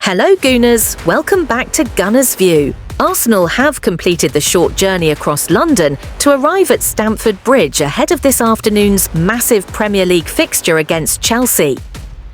Hello Gooners, welcome back to Gunner's View. Arsenal have completed the short journey across London to arrive at Stamford Bridge ahead of this afternoon's massive Premier League fixture against Chelsea.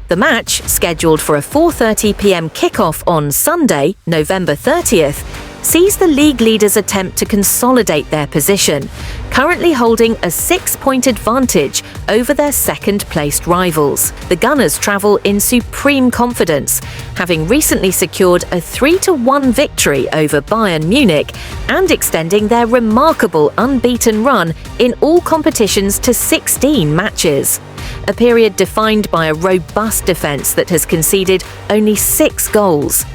The match, scheduled for a 4:30 p.m. kickoff on Sunday, November 30th, sees the league leaders attempt to consolidate their position, currently holding a 6-point advantage over their second-placed rivals. The Gunners travel in supreme confidence, having recently secured a 3-1 victory over Bayern Munich and extending their remarkable unbeaten run in all competitions to 16 matches. A period defined by a robust defence that has conceded only 6 goals.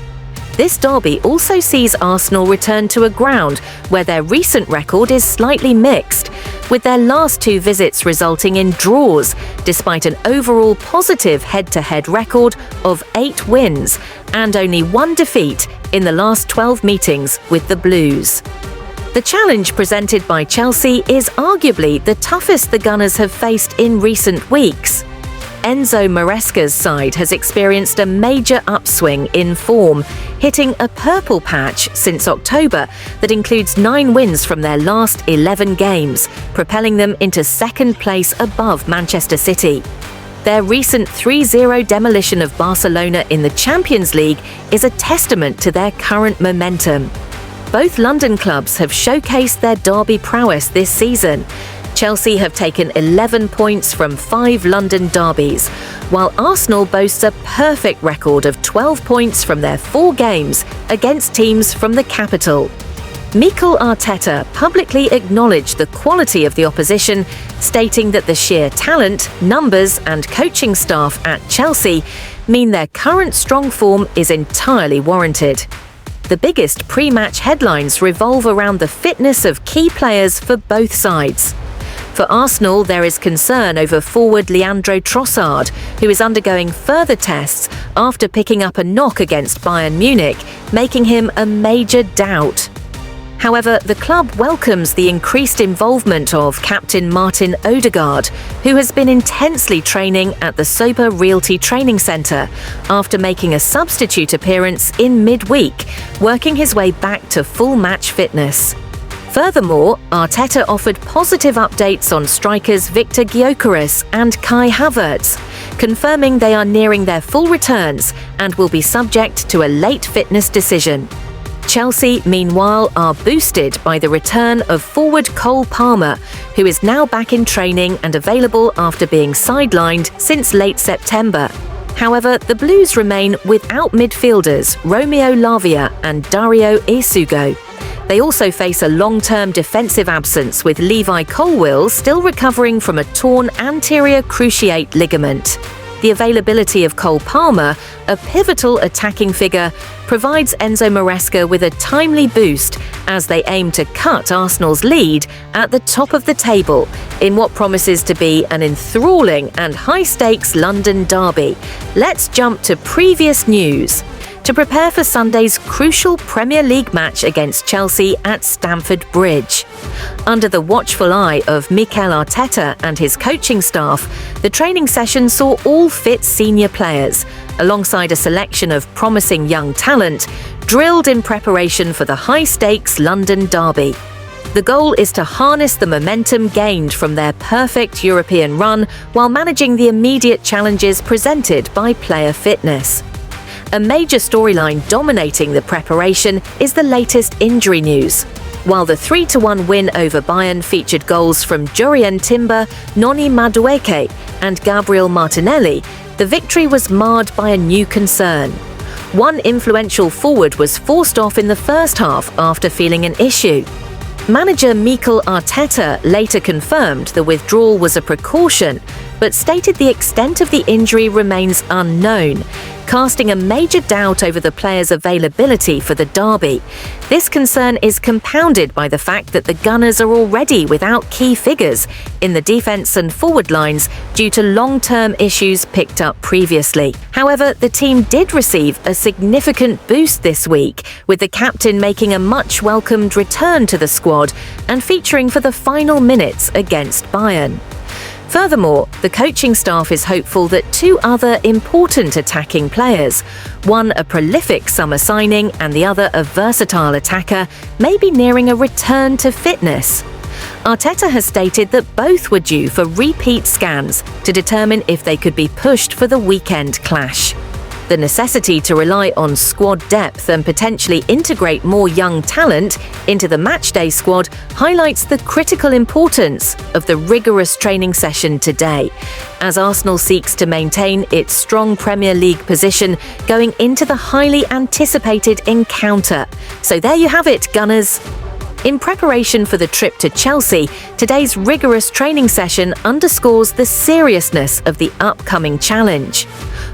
This derby also sees Arsenal return to a ground where their recent record is slightly mixed, with their last 2 visits resulting in draws, despite an overall positive head-to-head record of 8 wins and only 1 defeat in the last 12 meetings with the Blues. The challenge presented by Chelsea is arguably the toughest the Gunners have faced in recent weeks. Enzo Maresca's side has experienced a major upswing in form, hitting a purple patch since October that includes 9 wins from their last 11 games, propelling them into second place above Manchester City. Their recent 3-0 demolition of Barcelona in the Champions League is a testament to their current momentum. Both London clubs have showcased their derby prowess this season. Chelsea have taken 11 points from 5 London derbies, while Arsenal boasts a perfect record of 12 points from their 4 games against teams from the capital. Mikel Arteta publicly acknowledged the quality of the opposition, stating that the sheer talent, numbers and coaching staff at Chelsea mean their current strong form is entirely warranted. The biggest pre-match headlines revolve around the fitness of key players for both sides. For Arsenal, there is concern over forward Leandro Trossard, who is undergoing further tests after picking up a knock against Bayern Munich, making him a major doubt. However, the club welcomes the increased involvement of captain Martin Odegaard, who has been intensely training at the Sober Realty Training Centre after making a substitute appearance in midweek, working his way back to full match fitness. Furthermore, Arteta offered positive updates on strikers Victor Gyökeres and Kai Havertz, confirming they are nearing their full returns and will be subject to a late fitness decision. Chelsea, meanwhile, are boosted by the return of forward Cole Palmer, who is now back in training and available after being sidelined since late September. However, the Blues remain without midfielders Romeo Lavia and Dario Isugo. They also face a long-term defensive absence, with Levi Colwill still recovering from a torn anterior cruciate ligament. The availability of Cole Palmer, a pivotal attacking figure, provides Enzo Maresca with a timely boost as they aim to cut Arsenal's lead at the top of the table in what promises to be an enthralling and high-stakes London derby. Let's jump to previous news. To prepare for Sunday's crucial Premier League match against Chelsea at Stamford Bridge. Under the watchful eye of Mikel Arteta and his coaching staff, the training session saw all fit senior players, alongside a selection of promising young talent, drilled in preparation for the high-stakes London derby. The goal is to harness the momentum gained from their perfect European run while managing the immediate challenges presented by player fitness. A major storyline dominating the preparation is the latest injury news. While the 3-1 win over Bayern featured goals from Jurrien Timber, Noni Madueke and Gabriel Martinelli, the victory was marred by a new concern. One influential forward was forced off in the first half after feeling an issue. Manager Mikel Arteta later confirmed the withdrawal was a precaution, but stated the extent of the injury remains unknown, casting a major doubt over the player's availability for the derby. This concern is compounded by the fact that the Gunners are already without key figures in the defence and forward lines due to long-term issues picked up previously. However, the team did receive a significant boost this week, with the captain making a much-welcomed return to the squad and featuring for the final minutes against Bayern. Furthermore, the coaching staff is hopeful that two other important attacking players, one a prolific summer signing and the other a versatile attacker, may be nearing a return to fitness. Arteta has stated that both were due for repeat scans to determine if they could be pushed for the weekend clash. The necessity to rely on squad depth and potentially integrate more young talent into the matchday squad highlights the critical importance of the rigorous training session today, as Arsenal seeks to maintain its strong Premier League position going into the highly anticipated encounter. So there you have it, Gunners. In preparation for the trip to Chelsea, today's rigorous training session underscores the seriousness of the upcoming challenge.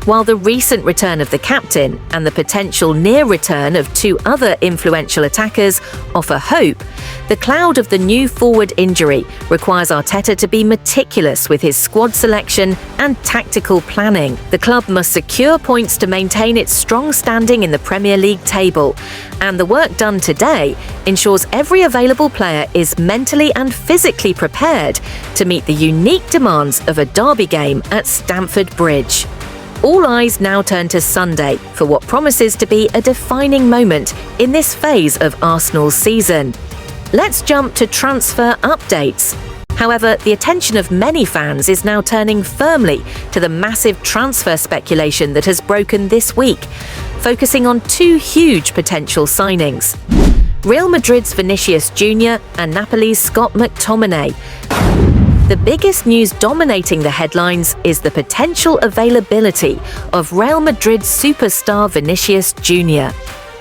While the recent return of the captain and the potential near return of two other influential attackers offer hope, the cloud of the new forward injury requires Arteta to be meticulous with his squad selection and tactical planning. The club must secure points to maintain its strong standing in the Premier League table, and the work done today ensures every available player is mentally and physically prepared to meet the unique demands of a derby game at Stamford Bridge. All eyes now turn to Sunday for what promises to be a defining moment in this phase of Arsenal's season. Let's jump to transfer updates. However, the attention of many fans is now turning firmly to the massive transfer speculation that has broken this week, focusing on two huge potential signings: Real Madrid's Vinicius Jr. and Napoli's Scott McTominay. The biggest news dominating the headlines is the potential availability of Real Madrid superstar Vinicius Jr.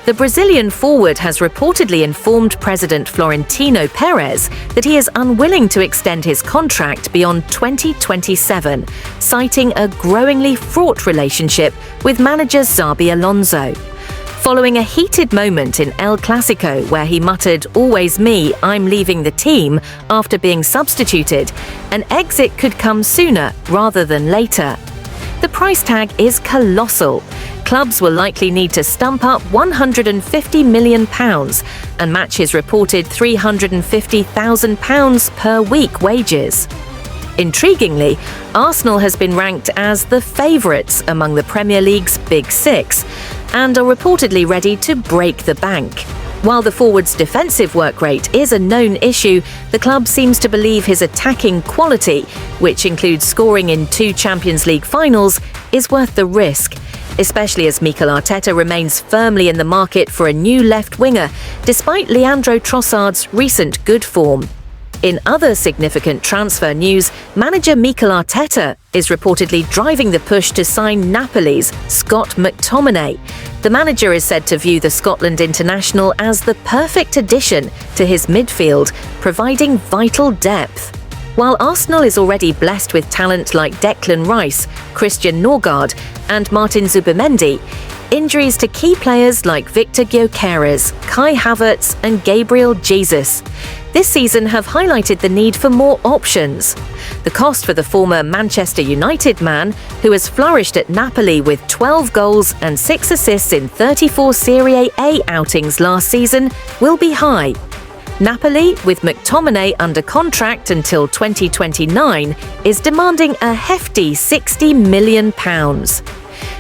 The Brazilian forward has reportedly informed President Florentino Perez that he is unwilling to extend his contract beyond 2027, citing a growingly fraught relationship with manager Xabi Alonso. Following a heated moment in El Clasico where he muttered, "Always me, I'm leaving the team," after being substituted, an exit could come sooner rather than later. The price tag is colossal. Clubs will likely need to stump up £150 million and match his reported £350,000 per week wages. Intriguingly, Arsenal has been ranked as the favourites among the Premier League's Big Six and are reportedly ready to break the bank. While the forward's defensive work rate is a known issue, the club seems to believe his attacking quality, which includes scoring in 2 Champions League finals, is worth the risk, especially as Mikel Arteta remains firmly in the market for a new left winger, despite Leandro Trossard's recent good form. In other significant transfer news, manager Mikel Arteta is reportedly driving the push to sign Napoli's Scott McTominay. The manager is said to view the Scotland international as the perfect addition to his midfield, providing vital depth. While Arsenal is already blessed with talent like Declan Rice, Christian Norgard, and Martin Zubimendi, injuries to key players like Victor Gyökeres, Kai Havertz, and Gabriel Jesus this season have highlighted the need for more options. The cost for the former Manchester United man, who has flourished at Napoli with 12 goals and 6 assists in 34 Serie A outings last season, will be high. Napoli, with McTominay under contract until 2029, is demanding a hefty £60 million.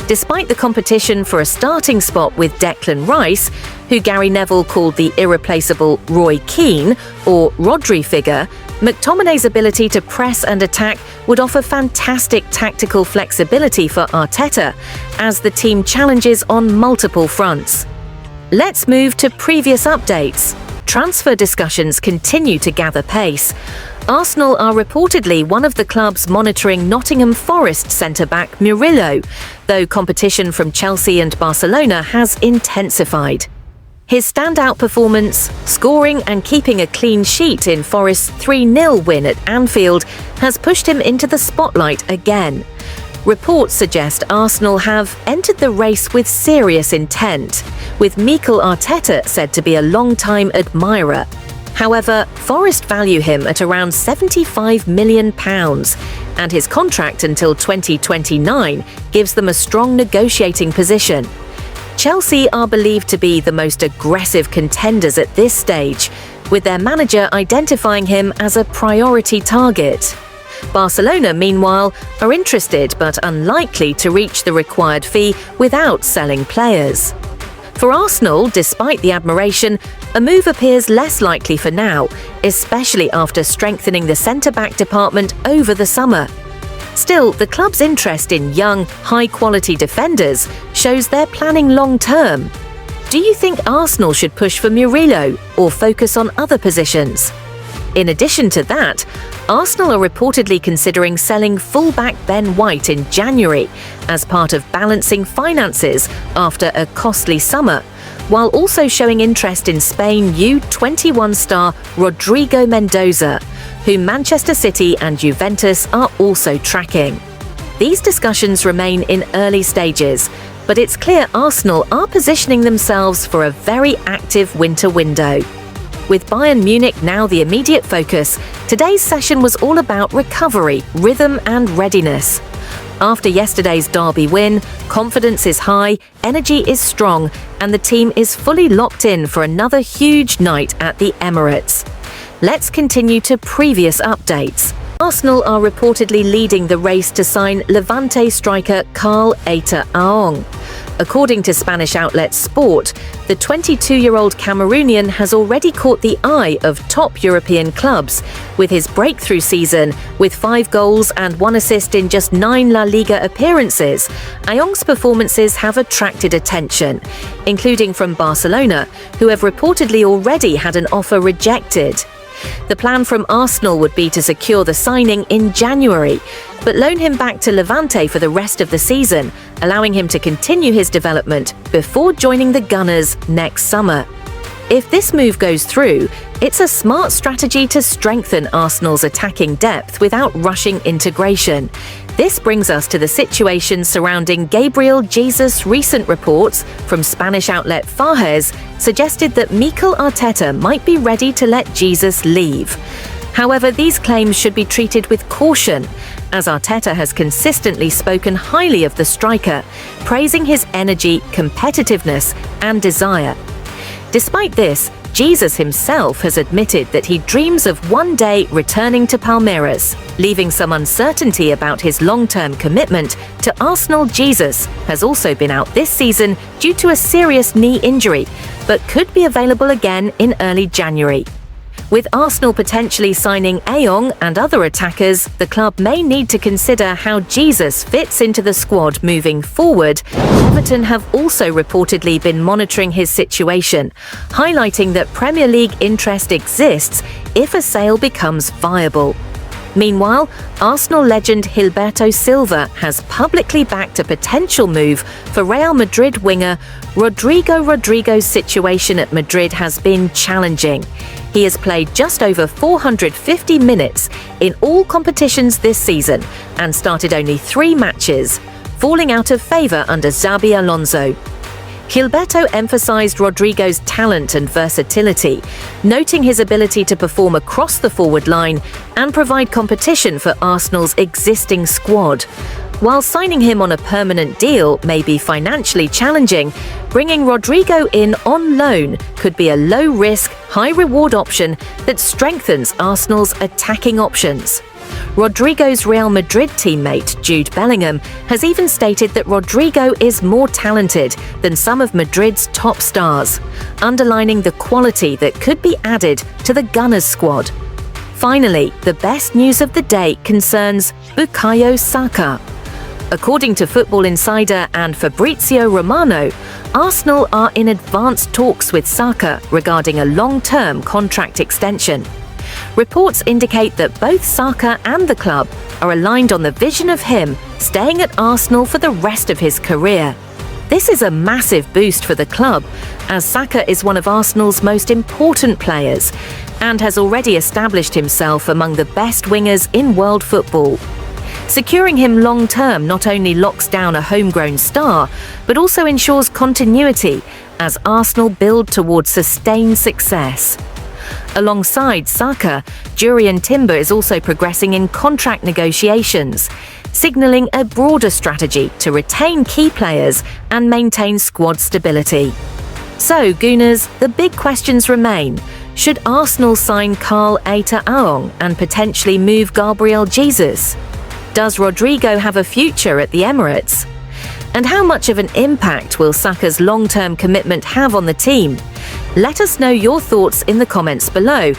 Despite the competition for a starting spot with Declan Rice, who Gary Neville called the irreplaceable Roy Keane or Rodri figure, McTominay's ability to press and attack would offer fantastic tactical flexibility for Arteta as the team challenges on multiple fronts. Let's move to previous updates. Transfer discussions continue to gather pace. Arsenal are reportedly one of the clubs monitoring Nottingham Forest centre-back Murillo, though competition from Chelsea and Barcelona has intensified. His standout performance, scoring and keeping a clean sheet in Forest's 3-0 win at Anfield, has pushed him into the spotlight again. Reports suggest Arsenal have entered the race with serious intent, with Mikel Arteta said to be a long-time admirer. However, Forest value him at around £75 million, and his contract until 2029 gives them a strong negotiating position. Chelsea are believed to be the most aggressive contenders at this stage, with their manager identifying him as a priority target. Barcelona, meanwhile, are interested but unlikely to reach the required fee without selling players. For Arsenal, despite the admiration, a move appears less likely for now, especially after strengthening the centre-back department over the summer. Still, the club's interest in young, high-quality defenders shows they're planning long-term. Do you think Arsenal should push for Murillo or focus on other positions? In addition to that, Arsenal are reportedly considering selling fullback Ben White in January as part of balancing finances after a costly summer, while also showing interest in Spain U21 star Rodrigo Mendoza, whom Manchester City and Juventus are also tracking. These discussions remain in early stages, but it's clear Arsenal are positioning themselves for a very active winter window. With Bayern Munich now the immediate focus, today's session was all about recovery, rhythm and readiness. After yesterday's derby win, confidence is high, energy is strong, and the team is fully locked in for another huge night at the Emirates. Let's continue to previous updates. Arsenal are reportedly leading the race to sign Levante striker Karl Aita. According to Spanish outlet Sport, the 22-year-old Cameroonian has already caught the eye of top European clubs, with his breakthrough season with 5 goals and 1 assist in just 9 La Liga appearances. Aong's performances have attracted attention, including from Barcelona, who have reportedly already had an offer rejected. The plan from Arsenal would be to secure the signing in January, but loan him back to Levante for the rest of the season, allowing him to continue his development before joining the Gunners next summer. If this move goes through, it's a smart strategy to strengthen Arsenal's attacking depth without rushing integration. This brings us to the situation surrounding Gabriel Jesus'. Recent reports from Spanish outlet Fajes suggested that Mikel Arteta might be ready to let Jesus leave. However, these claims should be treated with caution, as Arteta has consistently spoken highly of the striker, praising his energy, competitiveness and desire. Despite this, Jesus himself has admitted that he dreams of one day returning to Palmeiras, leaving some uncertainty about his long-term commitment to Arsenal. Jesus has also been out this season due to a serious knee injury, but could be available again in early January. With Arsenal potentially signing Aong and other attackers, the club may need to consider how Jesus fits into the squad moving forward. Everton have also reportedly been monitoring his situation, highlighting that Premier League interest exists if a sale becomes viable. Meanwhile, Arsenal legend Gilberto Silva has publicly backed a potential move for Real Madrid winger Rodrigo. Rodrigo's situation at Madrid has been challenging. He has played just over 450 minutes in all competitions this season and started only 3 matches, falling out of favour under Xabi Alonso. Gilberto emphasised Rodrigo's talent and versatility, noting his ability to perform across the forward line and provide competition for Arsenal's existing squad. While signing him on a permanent deal may be financially challenging, bringing Rodrigo in on loan could be a low-risk, high-reward option that strengthens Arsenal's attacking options. Rodrigo's Real Madrid teammate Jude Bellingham has even stated that Rodrigo is more talented than some of Madrid's top stars, underlining the quality that could be added to the Gunners squad. Finally, the best news of the day concerns Bukayo Saka. According to Football Insider and Fabrizio Romano, Arsenal are in advanced talks with Saka regarding a long-term contract extension. Reports indicate that both Saka and the club are aligned on the vision of him staying at Arsenal for the rest of his career. This is a massive boost for the club, as Saka is one of Arsenal's most important players and has already established himself among the best wingers in world football. Securing him long-term not only locks down a homegrown star, but also ensures continuity as Arsenal build towards sustained success. Alongside Saka, Jurrien Timber is also progressing in contract negotiations, signalling a broader strategy to retain key players and maintain squad stability. So, Gooners, the big questions remain. Should Arsenal sign Carl Aong and potentially move Gabriel Jesus? Does Rodrigo have a future at the Emirates? And how much of an impact will Saka's long-term commitment have on the team? Let us know your thoughts in the comments below.